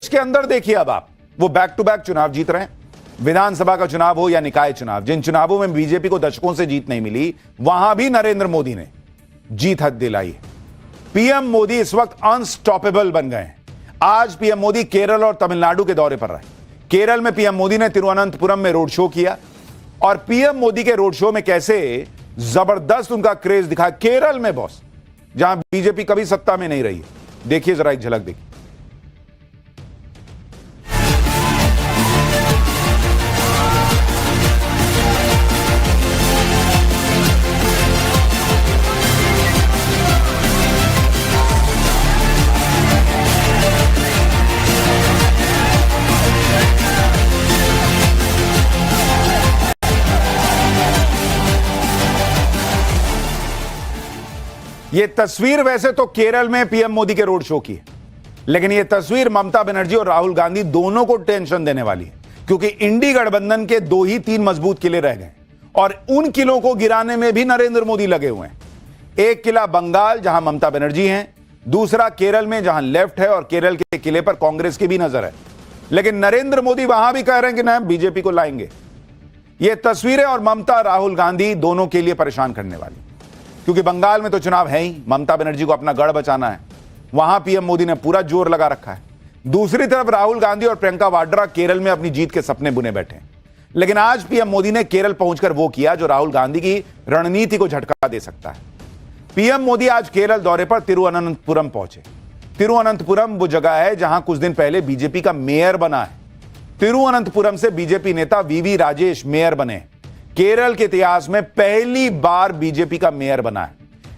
देश के अंदर देखिए, अब आप वो बैक टू बैक चुनाव जीत रहे हैं, विधानसभा का चुनाव हो या निकाय चुनाव। जिन चुनावों में बीजेपी को दशकों से जीत नहीं मिली, वहां भी नरेंद्र मोदी ने जीत हद दिलाई है। पीएम मोदी इस वक्त अनस्टॉपेबल बन गए हैं। आज पीएम मोदी केरल और तमिलनाडु के दौरे पर रहे। केरल में पीएम मोदी ने तिरुवनंतपुरम में रोड शो किया, और पीएम मोदी के रोड शो में कैसे जबरदस्त उनका क्रेज दिखा केरल में, बॉस, जहां बीजेपी कभी सत्ता में नहीं रही। देखिए जरा एक झलक देखिए। यह तस्वीर वैसे तो केरल में पीएम मोदी के रोड शो की है, लेकिन यह तस्वीर ममता बनर्जी और राहुल गांधी दोनों को टेंशन देने वाली है, क्योंकि इंडी गठबंधन के 2 ही 3 मजबूत किले रह गए, और उन किलों को गिराने में भी नरेंद्र मोदी लगे हुए हैं। एक किला बंगाल, जहां ममता बनर्जी हैं, दूसरा केरल में, जहां लेफ्ट है, और केरल के किले पर कांग्रेस की भी नजर है। लेकिन नरेंद्र मोदी वहां भी कह रहे हैं कि ना, बीजेपी को लाएंगे। यह तस्वीरें और ममता राहुल गांधी दोनों के लिए परेशान करने वाली, क्योंकि बंगाल में तो चुनाव है ही, ममता बनर्जी को अपना गढ़ बचाना है, वहां पीएम मोदी ने पूरा जोर लगा रखा है। दूसरी तरफ राहुल गांधी और प्रियंका वाड्रा केरल में अपनी जीत के सपने बुने बैठे हैं। लेकिन आज पीएम मोदी ने केरल पहुंचकर वो किया जो राहुल गांधी की रणनीति को झटका दे सकता है। पीएम मोदी आज केरल दौरे पर तिरुवनंतपुरम पहुंचे। तिरुवनंतपुरम वो जगह है जहां कुछ दिन पहले बीजेपी का मेयर बना है। तिरुवनंतपुरम से बीजेपी नेता वीवी राजेश मेयर बने। केरल के इतिहास में पहली बार बीजेपी का मेयर बना है।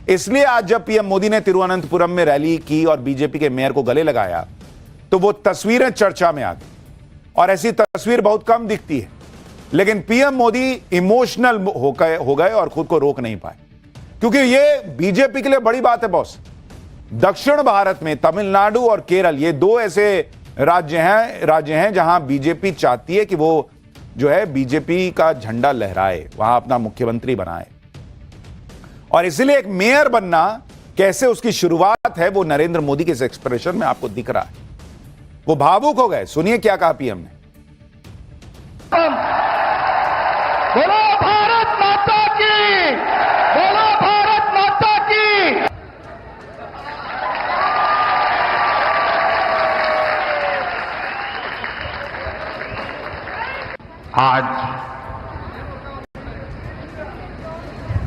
इसलिए आज जब पीएम मोदी ने तिरुवनंतपुरम में रैली की और बीजेपी के मेयर को गले लगाया, तो वो तस्वीरें चर्चा में आ गई, और ऐसी तस्वीर बहुत कम दिखती है। लेकिन पीएम मोदी इमोशनल हो गए और खुद को रोक नहीं पाए, क्योंकि ये बीजेपी के लिए बड़ी बात है, बॉस। दक्षिण भारत में तमिलनाडु और केरल, ये 2 ऐसे राज्य हैं जहां बीजेपी चाहती है कि वो जो है बीजेपी का झंडा लहराए, वहां अपना मुख्यमंत्री बनाए। और इसलिए एक मेयर बनना कैसे उसकी शुरुआत है, वो नरेंद्र मोदी के इस एक्सप्रेशन में आपको दिख रहा है। वो भावुक हो गए। सुनिए क्या कहा पीएम ने। बोलो भारत माता की, बोलो भारत माता की। आज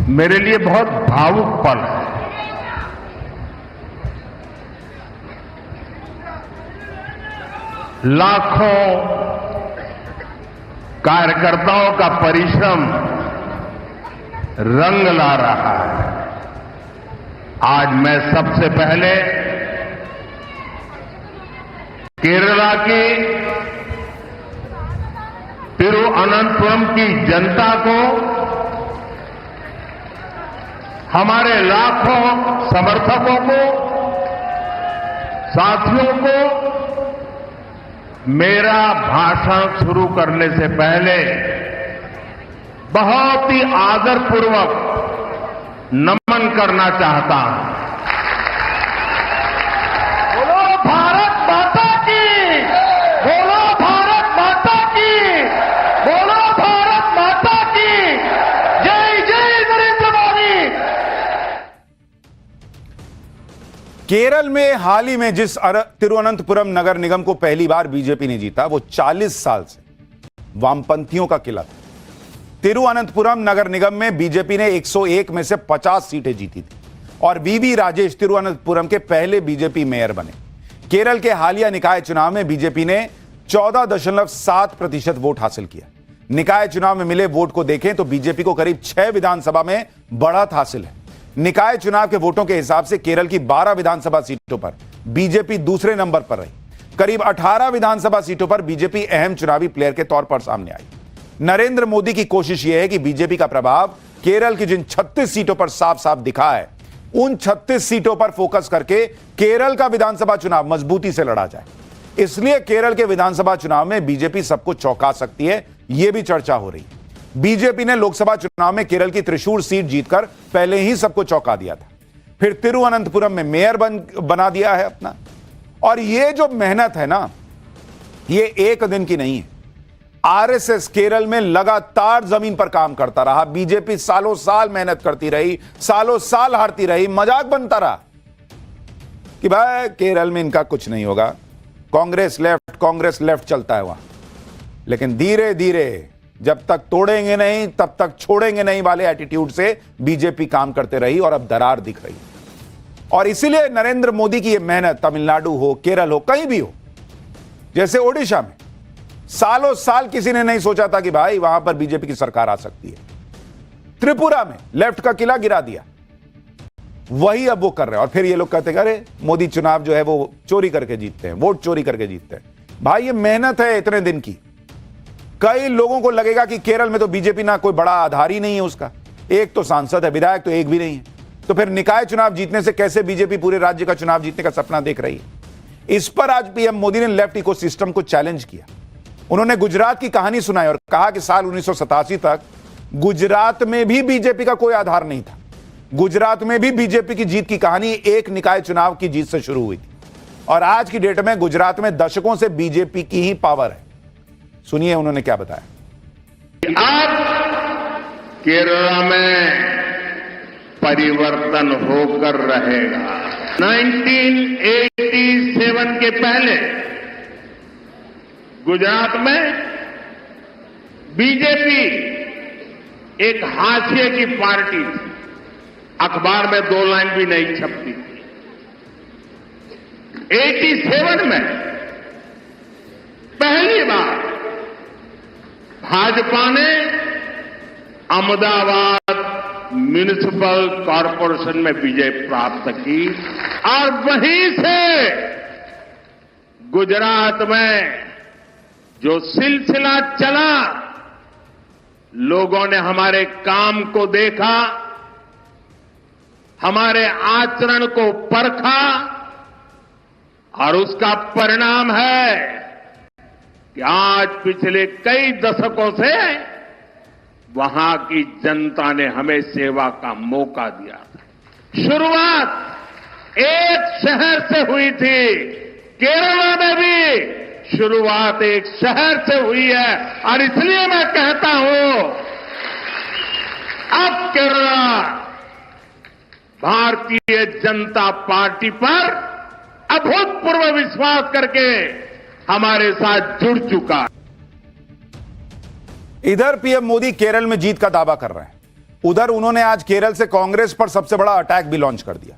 मेरे लिए बहुत भावुक पल है। लाखों कार्यकर्ताओं का परिश्रम रंग ला रहा है। आज मैं सबसे पहले केरला की तिरुवनंतपुरम की जनता को, हमारे लाखों समर्थकों को, साथियों को मेरा भाषण शुरू करने से पहले बहुत ही आदरपूर्वक नमन करना चाहता हूं। बोलो भारत माता की, बोलो भारत माता की, बोलो भारत माता की। जय जय नरेंद्र मोदी। केरल में हाल ही में जिस तिरुवनंतपुरम नगर निगम को पहली बार बीजेपी ने जीता, वो 40 साल से वामपंथियों का किला था। तिरुवनंतपुरम नगर निगम में बीजेपी ने 101 में से 50 सीटें जीती थी, और वीवी राजेश तिरुवनंतपुरम के पहले बीजेपी मेयर बने। केरल के हालिया निकाय चुनाव में बीजेपी ने 14.7% वोट हासिल किया। निकाय चुनाव में मिले वोट को देखें तो बीजेपी को करीब 6 विधानसभा में बढ़त हासिल है। निकाय चुनाव के वोटों के हिसाब से केरल की 12 विधानसभा सीटों पर बीजेपी दूसरे नंबर पर रही। करीब 18 विधानसभा सीटों पर बीजेपी अहम चुनावी प्लेयर के तौर पर सामने आई। नरेंद्र मोदी की कोशिश यह है कि बीजेपी का प्रभाव केरल की जिन 36 सीटों पर साफ साफ दिखा है, उन 36 सीटों पर फोकस करके केरल का विधानसभा चुनाव मजबूती से लड़ा जाए। इसलिए केरल के विधानसभा चुनाव में बीजेपी सबको चौंका सकती है, यह भी चर्चा हो रही है। बीजेपी ने लोकसभा चुनाव में केरल की त्रिशूर सीट जीतकर पहले ही सबको चौंका दिया था, फिर तिरुवनंतपुरम में मेयर बना दिया है अपना। और यह जो मेहनत है ना, ये एक दिन की नहीं है। आरएसएस केरल में लगातार जमीन पर काम करता रहा, बीजेपी सालों साल मेहनत करती रही, सालों साल हारती रही, मजाक बनता रहा कि भाई केरल में इनका कुछ नहीं होगा, कांग्रेस लेफ्ट चलता है वहां। लेकिन धीरे धीरे जब तक तोड़ेंगे नहीं तब तक छोड़ेंगे नहीं वाले एटीट्यूड से बीजेपी काम करते रही और अब दरार दिख रही। और इसीलिए नरेंद्र मोदी की यह मेहनत तमिलनाडु हो, केरल हो, कहीं भी हो, जैसे ओडिशा में सालों साल किसी ने नहीं सोचा था कि भाई वहां पर बीजेपी की सरकार आ सकती है। त्रिपुरा में लेफ्ट का किला गिरा दिया, वही अब वो कर रहे हैं। और फिर ये लोग कहते हैं अरे मोदी चुनाव जो है वो चोरी करके जीतते हैं, वोट चोरी करके जीतते हैं। भाई ये मेहनत है इतने दिन की। कई लोगों को लगेगा कि केरल में तो बीजेपी ना कोई बड़ा आधार ही नहीं है उसका, एक तो सांसद है, विधायक तो एक भी नहीं है, तो फिर निकाय चुनाव जीतने से कैसे बीजेपी पूरे राज्य का चुनाव जीतने का सपना देख रही है। इस पर आज पीएम मोदी ने लेफ्ट इकोसिस्टम को चैलेंज किया। उन्होंने गुजरात की कहानी सुनाई और कहा कि साल 1987 तक गुजरात में भी बीजेपी का कोई आधार नहीं था। गुजरात में भी बीजेपी की जीत की कहानी एक निकाय चुनाव की जीत से शुरू हुई थी और आज की डेट में गुजरात में दशकों से बीजेपी की ही पावर है। सुनिए उन्होंने क्या बताया। अब केरला में परिवर्तन होकर रहेगा। 1987 के पहले गुजरात में बीजेपी एक हाशिए की पार्टी थी, अखबार में 2 लाइन भी नहीं छपती थी। 87 में पहली बार भाजपा ने अहमदाबाद म्युनिसिपल कॉरपोरेशन में विजय प्राप्त की और वहीं से गुजरात में जो सिलसिला चला, लोगों ने हमारे काम को देखा, हमारे आचरण को परखा और उसका परिणाम है कि आज पिछले कई दशकों से वहां की जनता ने हमें सेवा का मौका दिया था। शुरुआत एक शहर से हुई थी, केरला में भी शुरुआत एक शहर से हुई है और इसलिए मैं कहता हूं अब केरला भारतीय जनता पार्टी पर अभूतपूर्व विश्वास करके हमारे साथ जुड़ चुका है। इधर पीएम मोदी केरल में जीत का दावा कर रहे हैं, उधर उन्होंने आज केरल से कांग्रेस पर सबसे बड़ा अटैक भी लॉन्च कर दिया।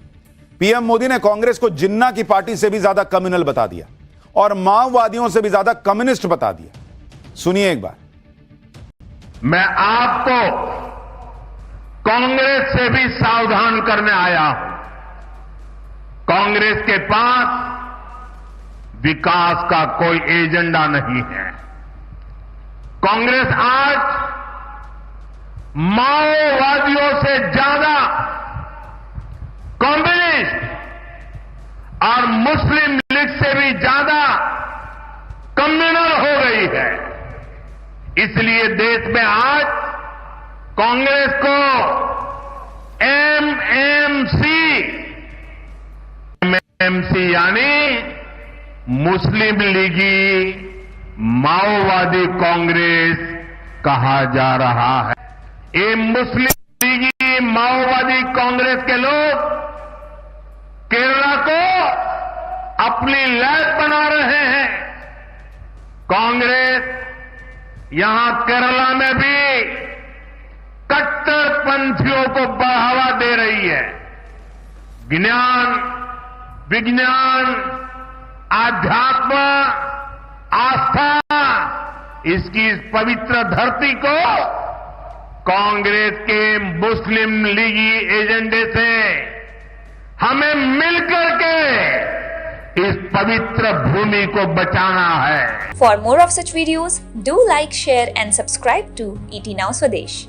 पीएम मोदी ने कांग्रेस को जिन्ना की पार्टी से भी ज्यादा कम्युनल बता दिया और माओवादियों से भी ज्यादा कम्युनिस्ट बता दिया। सुनिए एक बार। मैं आपको कांग्रेस से भी सावधान करने आया हूं। कांग्रेस के पास विकास का कोई एजेंडा नहीं है। कांग्रेस आज माओवादियों से ज्यादा कम्युनिस्ट और मुस्लिम लीग से भी ज्यादा कम्युनल हो गई है। इसलिए देश में आज कांग्रेस को एमएमसी यानी मुस्लिम लीगी माओवादी कांग्रेस कहा जा रहा है। ये मुस्लिम लीगी माओवादी कांग्रेस के लोग केरला को अपनी लैब बना रहे हैं। कांग्रेस यहां केरला में भी कट्टरपंथियों को बढ़ावा दे रही है। ज्ञान, विज्ञान, आध्यात्म, आस्था, इसकी इस पवित्र धरती को कांग्रेस के मुस्लिम लीगी एजेंडे से हमें मिलकर के इस पवित्र भूमि को बचाना है। For more of such videos, do like, share and subscribe to ET Now Swadesh.